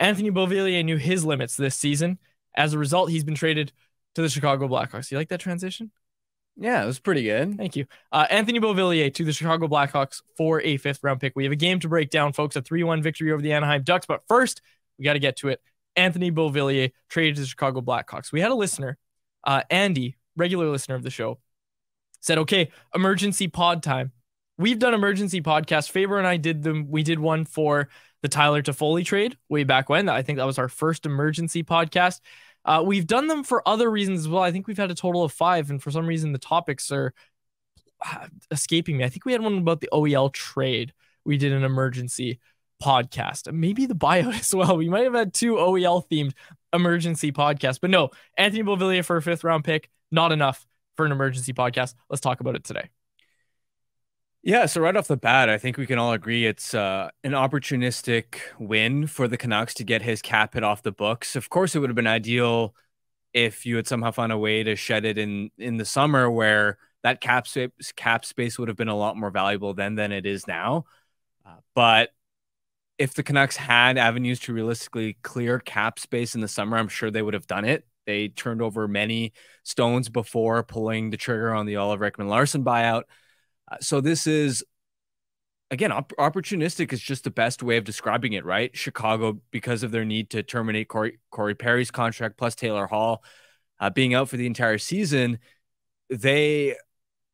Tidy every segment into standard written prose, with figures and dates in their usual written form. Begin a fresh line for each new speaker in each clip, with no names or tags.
Anthony Beauvillier knew his limits this season. As a result, he's been traded to the Chicago Blackhawks. You like that transition?
Yeah, it was pretty good.
Thank you. Anthony Beauvillier to the Chicago Blackhawks for a 5th round pick. We have a game to break down, folks. A 3-1 victory over the Anaheim Ducks. But first, we got to get to it. Anthony Beauvillier traded to the Chicago Blackhawks. We had a listener, Andy, regular listener of the show, said, okay, emergency pod time. We've done emergency podcasts. Faber and I did them. We did one for the Tyler Toffoli trade way back when. I think that was our first emergency podcast. We've done them for other reasons as well. I think we've had a total of 5, and for some reason the topics are escaping me. I think we had one about the OEL trade. We did an emergency podcast. Maybe the buyout as well. We might have had 2 OEL themed emergency podcasts, but no, Anthony Beauvillier for a 5th round pick, not enough for an emergency podcast. Let's talk about it today.
Yeah, so right off the bat, I think we can all agree it's an opportunistic win for the Canucks to get his cap hit off the books. Of course, it would have been ideal if you had somehow found a way to shed it in the summer, where that cap space would have been a lot more valuable then than it is now. But if the Canucks had avenues to realistically clear cap space in the summer, I'm sure they would have done it. They turned over many stones before pulling the trigger on the Oliver Ekman-Larsson buyout. So this is, again, opportunistic is just the best way of describing it, right? Chicago, because of their need to terminate Corey Perry's contract plus Taylor Hall being out for the entire season, they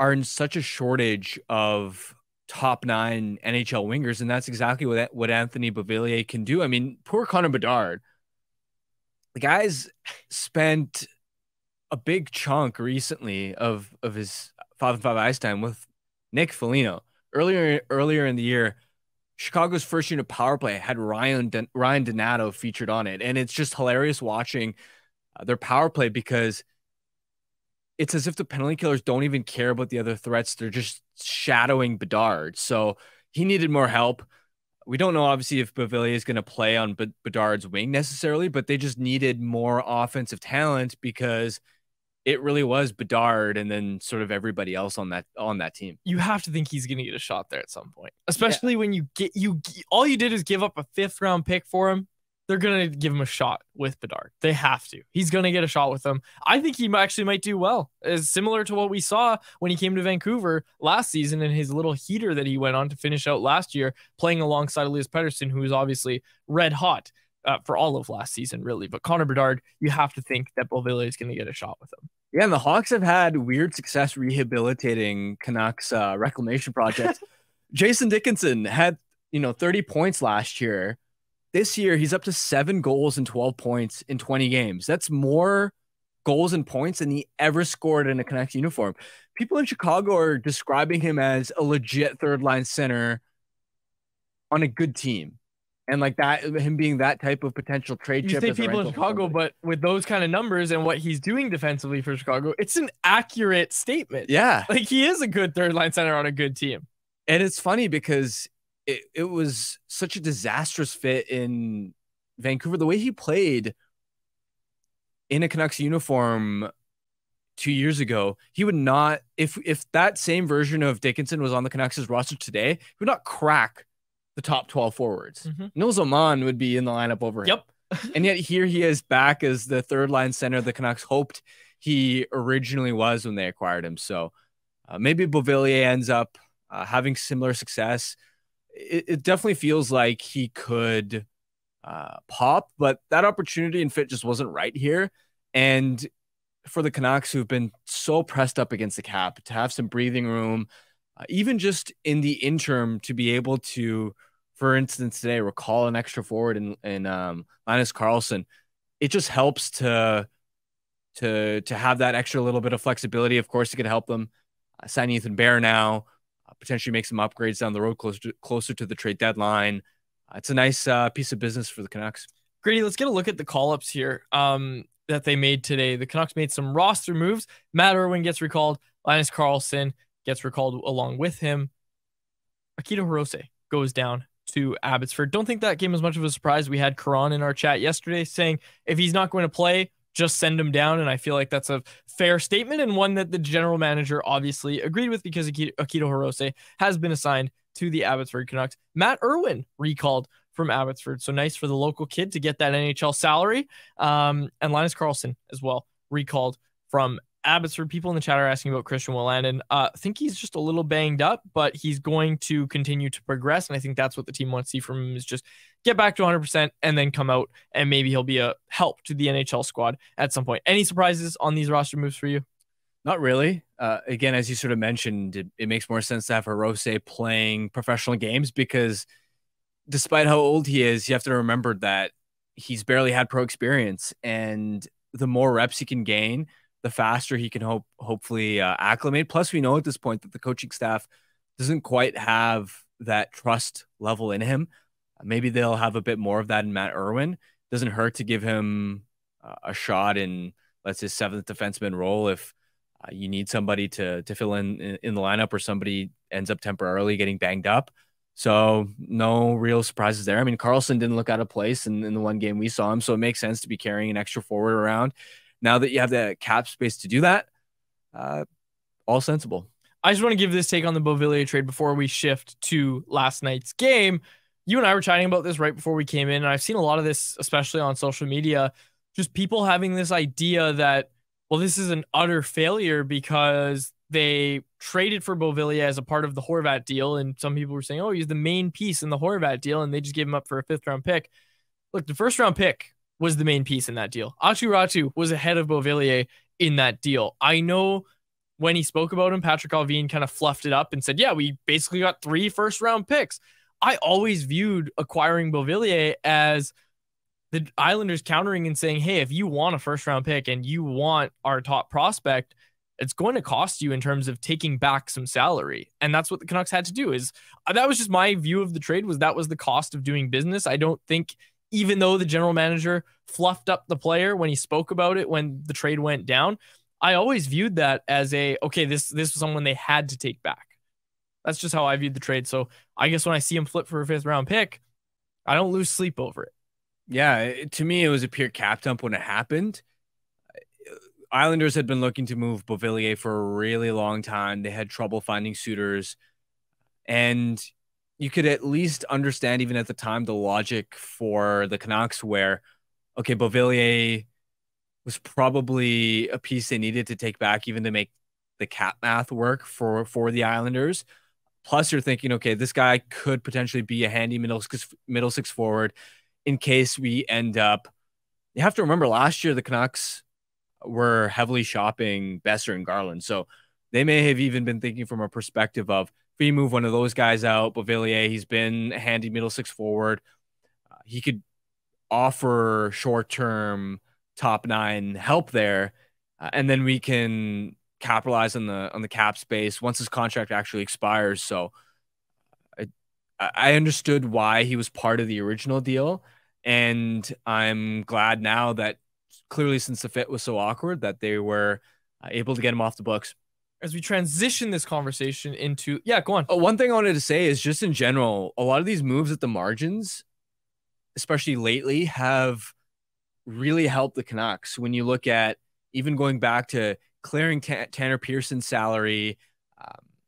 are in such a shortage of top 9 NHL wingers, and that's exactly what Anthony Beauvillier can do. I mean, poor Connor Bedard. The guy's spent a big chunk recently of his 5-on-5 ice time with Nick Foligno. Earlier in the year, Chicago's first unit power play had Ryan Donato featured on it. And it's just hilarious watching their power play, because it's as if the penalty killers don't even care about the other threats. They're just shadowing Bedard. So he needed more help. We don't know, obviously, if Beauvillier is going to play on Bedard's wing necessarily, but they just needed more offensive talent, because it really was Bedard and then sort of everybody else on that team.
You have to think he's going to get a shot there at some point, especially when all you did is give up a 5th round pick for him. They're going to give him a shot with Bedard. They have to. He's going to get a shot with them. I think he actually might do well. It's similar to what we saw when he came to Vancouver last season in his little heater that he went on to finish out last year, playing alongside Elias Pettersson, who was obviously red hot for all of last season, really. But Connor Bedard, you have to think that Beauvillier is going to get a shot with him.
Yeah, and the Hawks have had weird success rehabilitating Canucks reclamation projects. Jason Dickinson had 30 points last year. This year, he's up to 7 goals and 12 points in 20 games. That's more goals and points than he ever scored in a Canucks uniform. People in Chicago are describing him as a legit third-line center on a good team. And like that, him being that type of potential trade chip.
You say people in Chicago, but with those kind of numbers and what he's doing defensively for Chicago, it's an accurate statement.
Yeah.
Like, he is a good third-line center on a good team.
And it's funny because it was such a disastrous fit in Vancouver. The way he played in a Canucks uniform 2 years ago, he would not, if that same version of Dickinson was on the Canucks' roster today, he would not crack the top 12 forwards. Nils Oman would be in the lineup over him.
Yep.
And yet here he is back as the third line center the Canucks hoped he originally was when they acquired him. So maybe Beauvillier ends up having similar success. It definitely feels like he could pop, but that opportunity and fit just wasn't right here. And for the Canucks, who've been so pressed up against the cap, to have some breathing room, even just in the interim, to be able to, for instance, today, recall an extra forward in Linus Karlsson, it just helps to have that extra little bit of flexibility. Of course, it could help them sign Ethan Bear now, potentially make some upgrades down the road closer to the trade deadline. It's a nice piece of business for the Canucks.
Grady, let's get a look at the call-ups here that they made today. The Canucks made some roster moves. Matt Irwin gets recalled. Linus Karlsson gets recalled along with him. Akito Hirose goes down to Abbotsford. Don't think that came as much of a surprise. We had Karan in our chat yesterday saying if he's not going to play, just send him down. And I feel like that's a fair statement, and one that the general manager obviously agreed with, because Akito Hirose has been assigned to the Abbotsford Canucks. Matt Irwin recalled from Abbotsford. So nice for the local kid to get that NHL salary. And Linus Karlsson as well, recalled from Abbotsford. People in the chat are asking about Christian Wolanin. I think he's just a little banged up, but he's going to continue to progress. And I think that's what the team wants to see from him, is just get back to 100% and then come out, and maybe he'll be a help to the NHL squad at some point. Any surprises on these roster moves for you?
Not really. Again, as you sort of mentioned, it makes more sense to have Hirose playing professional games, because despite how old he is, you have to remember that he's barely had pro experience, and the more reps he can gain, the faster he can hopefully acclimate. Plus, we know at this point that the coaching staff doesn't quite have that trust level in him. Maybe they'll have a bit more of that in Matt Irwin. Doesn't hurt to give him a shot in, let's say, seventh defenseman role if you need somebody to fill in the lineup, or somebody ends up temporarily getting banged up. So no real surprises there. I mean, Karlsson didn't look out of place in the one game we saw him, so it makes sense to be carrying an extra forward around. Now that you have the cap space to do that, all sensible.
I just want to give this take on the Beauvillier trade before we shift to last night's game. You and I were chatting about this right before we came in, and I've seen a lot of this, especially on social media, just people having this idea that, well, this is an utter failure because they traded for Beauvillier as a part of the Horvat deal. And some people were saying, oh, he's the main piece in the Horvat deal, and they just gave him up for a 5th round pick. Look, the 1st round pick was the main piece in that deal. Aatu Ratu was ahead of Beauvillier in that deal. I know when he spoke about him, Patrick Allvin kind of fluffed it up and said, yeah, we basically got 3 1st round picks. I always viewed acquiring Beauvillier as the Islanders countering and saying, hey, if you want a 1st round pick and you want our top prospect, it's going to cost you in terms of taking back some salary. And that's what the Canucks had to do. Is that was just my view of the trade, was that was the cost of doing business. I don't think, even though the general manager fluffed up the player when he spoke about it when the trade went down, I always viewed that as okay, this was someone they had to take back. That's just how I viewed the trade. So I guess when I see him flip for a 5th round pick, I don't lose sleep over it.
Yeah, to me, it was a pure cap dump when it happened. Islanders had been looking to move Beauvillier for a really long time. They had trouble finding suitors. And you could at least understand, even at the time, the logic for the Canucks where, okay, Beauvillier was probably a piece they needed to take back even to make the cap math work for the Islanders. Plus, you're thinking, okay, this guy could potentially be a handy middle six forward in case we end up. You have to remember, last year the Canucks were heavily shopping Besser and Garland, so they may have even been thinking from a perspective of, if we move one of those guys out, Beauvillier, he's been a handy middle six forward. He could offer short-term top 9 help there, and then we can capitalize on the cap space once his contract actually expires. So I understood why he was part of the original deal, and I'm glad now that clearly, since the fit was so awkward, that they were able to get him off the books.
As we transition this conversation into, yeah, go on.
One thing I wanted to say is, just in general, a lot of these moves at the margins, especially lately, have really helped the Canucks. When you look at even going back to clearing Tanner Pearson's salary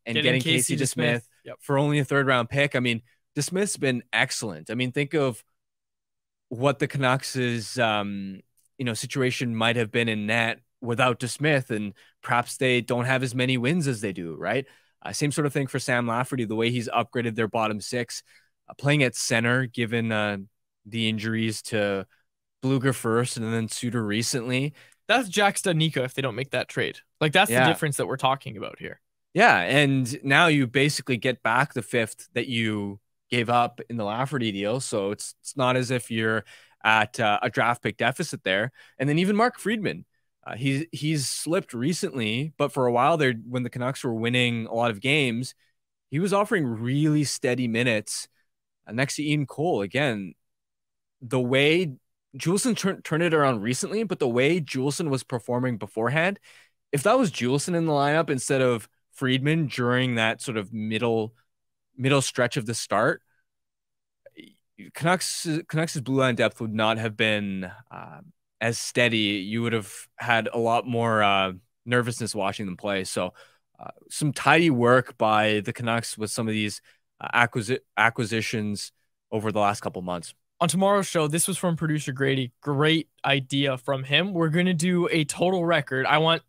and getting Casey DeSmith for only a 3rd round pick. I mean, DeSmith's been excellent. I mean, think of what the Canucks' situation might have been in net without DeSmith, and perhaps they don't have as many wins as they do, right? Same sort of thing for Sam Lafferty, the way he's upgraded their bottom 6, playing at center, given the injuries to Bluger first and then Suter recently.
That's Jack Studnicka if they don't make that trade. Like, that's the difference that we're talking about here.
Yeah, and now you basically get back the 5th that you gave up in the Lafferty deal, so it's not as if you're at a draft pick deficit there. And then even Mark Friedman, he's slipped recently, but for a while there, when the Canucks were winning a lot of games, he was offering really steady minutes next to Ian Cole. Again, the way Juleson turned it around recently, but the way Juleson was performing beforehand, if that was Juleson in the lineup instead of Friedman during that sort of middle stretch of the start, Canucks' blue line depth would not have been as steady. You would have had a lot more nervousness watching them play. So some tidy work by the Canucks with some of these acquisitions over the last couple months.
On tomorrow's show, this was from producer Grady. Great idea from him. We're going to do a total record.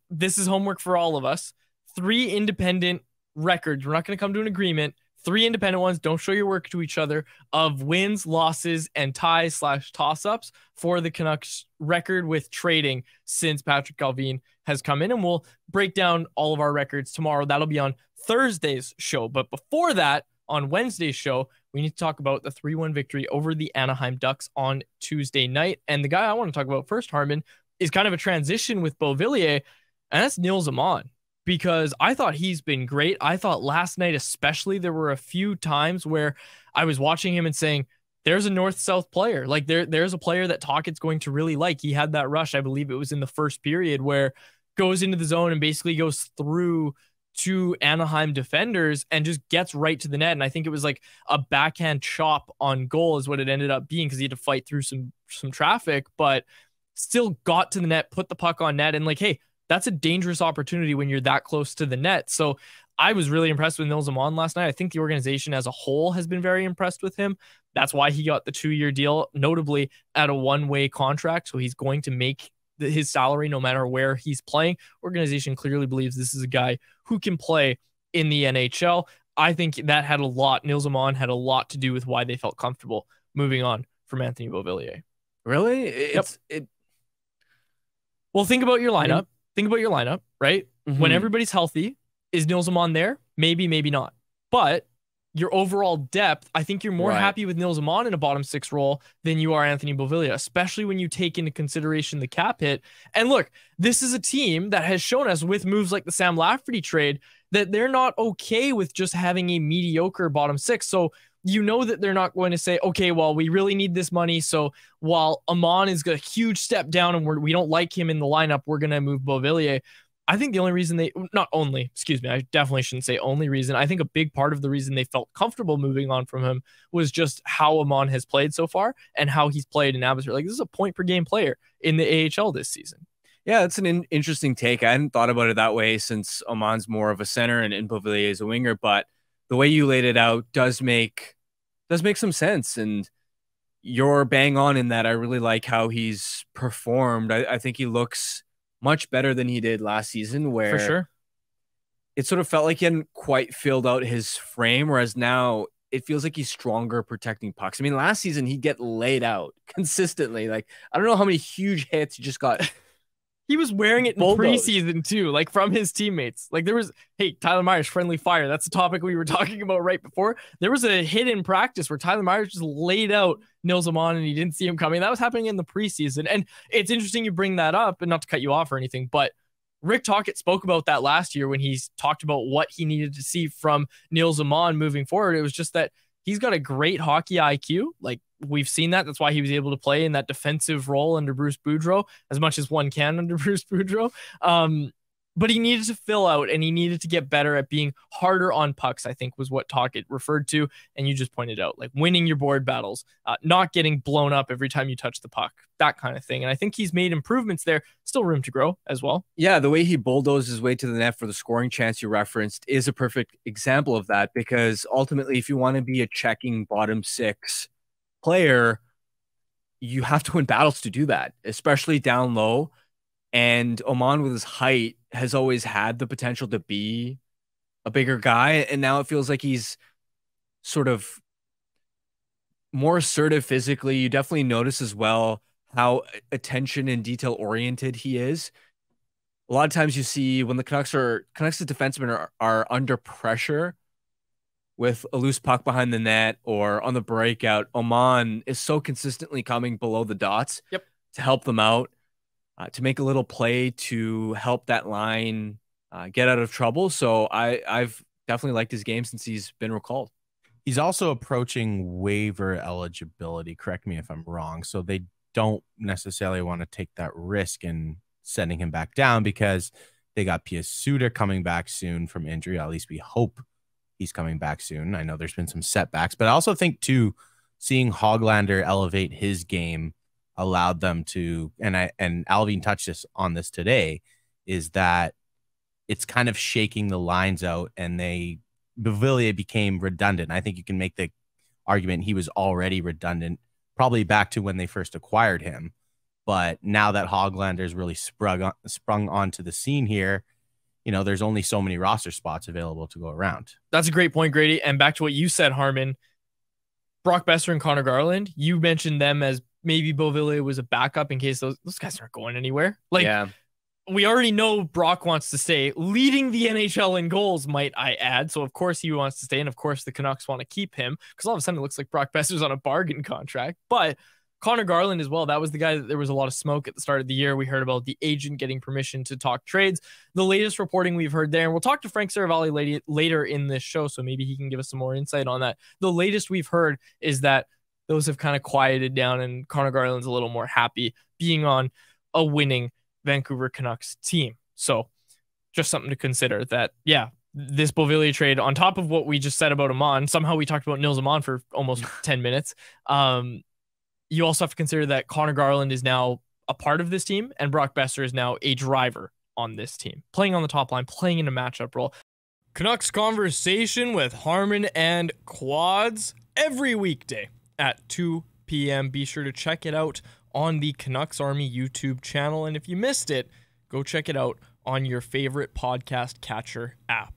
This is homework for all of us. 3 independent records. We're not going to come to an agreement. 3 independent ones. Don't show your work to each other of wins, losses, and ties / toss-ups for the Canucks record with trading since Patrick Galvin has come in. And we'll break down all of our records tomorrow. That'll be on Thursday's show. But before that, on Wednesday's show, we need to talk about the 3-1 victory over the Anaheim Ducks on Tuesday night. And the guy I want to talk about first, Harman, is kind of a transition with Beauvillier, and that's Nils Aman, because I thought he's been great. I thought last night especially, there were a few times where I was watching him and saying, there's a north-south player. Like there's a player that Tocchet's going to really like. He had that rush, I believe it was in the first period, where goes into the zone and basically goes through 2 Anaheim defenders and just gets right to the net. And I think it was like a backhand chop on goal is what it ended up being, because he had to fight through some traffic, but still got to the net, put the puck on net. And like, hey, that's a dangerous opportunity when you're that close to the net. So I was really impressed with Nils Aman last night. I think the organization as a whole has been very impressed with him. That's why he got the 2-year deal, notably at a one-way contract. So he's going to make his salary no matter where he's playing. Organization clearly believes this is a guy who can play in the NHL. I think that had a lot, Nils Aman had a lot to do with why they felt comfortable moving on from Anthony Beauvillier.
Really?
Well, think about your lineup. Think about your lineup, right?
Mm-hmm.
When everybody's healthy, is Nils Aman there? Maybe, maybe not. But your overall depth, I think you're more happy with Nils Aman in a bottom 6 role than you are Anthony Beauvillier, especially when you take into consideration the cap hit. And look, this is a team that has shown us with moves like the Sam Lafferty trade that they're not okay with just having a mediocre bottom 6. So you know that they're not going to say, okay, well, we really need this money. So while Aman is a huge step down and we don't like him in the lineup, we're going to move Beauvillier. I think the only reason I definitely shouldn't say only reason. I think a big part of the reason they felt comfortable moving on from him was just how Aman has played so far and how he's played in Abbotsford. Like, this is a point per game player in the AHL this season.
Yeah, it's an interesting take. I hadn't thought about it that way since Aman's more of a center and Beauvillier is a winger, but the way you laid it out does make some sense. And you're bang on in that. I really like how he's performed. I think he looks much better than he did last season, where
for sure
it sort of felt like he hadn't quite filled out his frame, whereas now it feels like he's stronger protecting pucks. I mean, last season he'd get laid out consistently. Like, I don't know how many huge hits he just got.
He was wearing it in preseason too, like from his teammates. Like Tyler Myers, friendly fire. That's the topic we were talking about right before. There was a hit in practice where Tyler Myers just laid out Nils Aman and he didn't see him coming. That was happening in the preseason. And it's interesting you bring that up, and not to cut you off or anything, but Rick Tocchet spoke about that last year when he's talked about what he needed to see from Nils Aman moving forward. It was just that he's got a great hockey IQ. Like, we've seen that. That's why he was able to play in that defensive role under Bruce Boudreau, as much as one can under Bruce Boudreau. But he needed to fill out, and he needed to get better at being harder on pucks, I think was what Tocchet referred to. And you just pointed out, like, winning your board battles, not getting blown up every time you touch the puck, that kind of thing. And I think he's made improvements there. Still room to grow as well. Yeah,
the way he bulldozed his way to the net for the scoring chance you referenced is a perfect example of that, because ultimately, if you want to be a checking bottom 6 player, you have to win battles to do that, especially down low. And Aman, with his height, has always had the potential to be a bigger guy. And now it feels like he's sort of more assertive physically. You definitely notice as well how attention and detail oriented he is. A lot of times you see when the Canucks' defensemen are under pressure with a loose puck behind the net or on the breakout, Aman is so consistently coming below the dots to help them out, to make a little play to help that line get out of trouble. So I've definitely liked his game since he's been recalled.
He's also approaching waiver eligibility. Correct me if I'm wrong. So they don't necessarily want to take that risk in sending him back down, because they got Pius Suter coming back soon from injury. At least we hope he's coming back soon. I know there's been some setbacks, but I also think too, seeing Hoglander elevate his game allowed them to, and Alvin touched on this today, is that it's kind of shaking the lines out, and Beauvillier became redundant. I think you can make the argument, he was already redundant, probably back to when they first acquired him. But now that Hoglander's really sprung onto the scene here, you know, there's only so many roster spots available to go around.
That's a great point, Grady. And back to what you said, Harmon, Brock Besser and Connor Garland, you mentioned them as maybe Beauvillier was a backup in case those guys aren't going anywhere. Like, yeah. We already know Brock wants to stay, leading the NHL in goals, might I add. So, of course, he wants to stay. And, of course, the Canucks want to keep him because all of a sudden it looks like Brock Besser's on a bargain contract. But Connor Garland as well, that was the guy that there was a lot of smoke at the start of the year. We heard about the agent getting permission to talk trades. The latest reporting we've heard there, and we'll talk to Frank Saravalli later in this show, so maybe he can give us some more insight on that. The latest we've heard is that those have kind of quieted down and Connor Garland's a little more happy being on a winning Vancouver Canucks team. So just something to consider that, yeah, this Beauvillier trade, on top of what we just said about Amon, somehow we talked about Nils Amon for almost 10 minutes. You also have to consider that Connor Garland is now a part of this team and Brock Besser is now a driver on this team, playing on the top line, playing in a matchup role. Canucks Conversation with Harmon and Quads every weekday at 2 p.m. Be sure to check it out on the Canucks Army YouTube channel. And if you missed it, go check it out on your favorite podcast catcher app.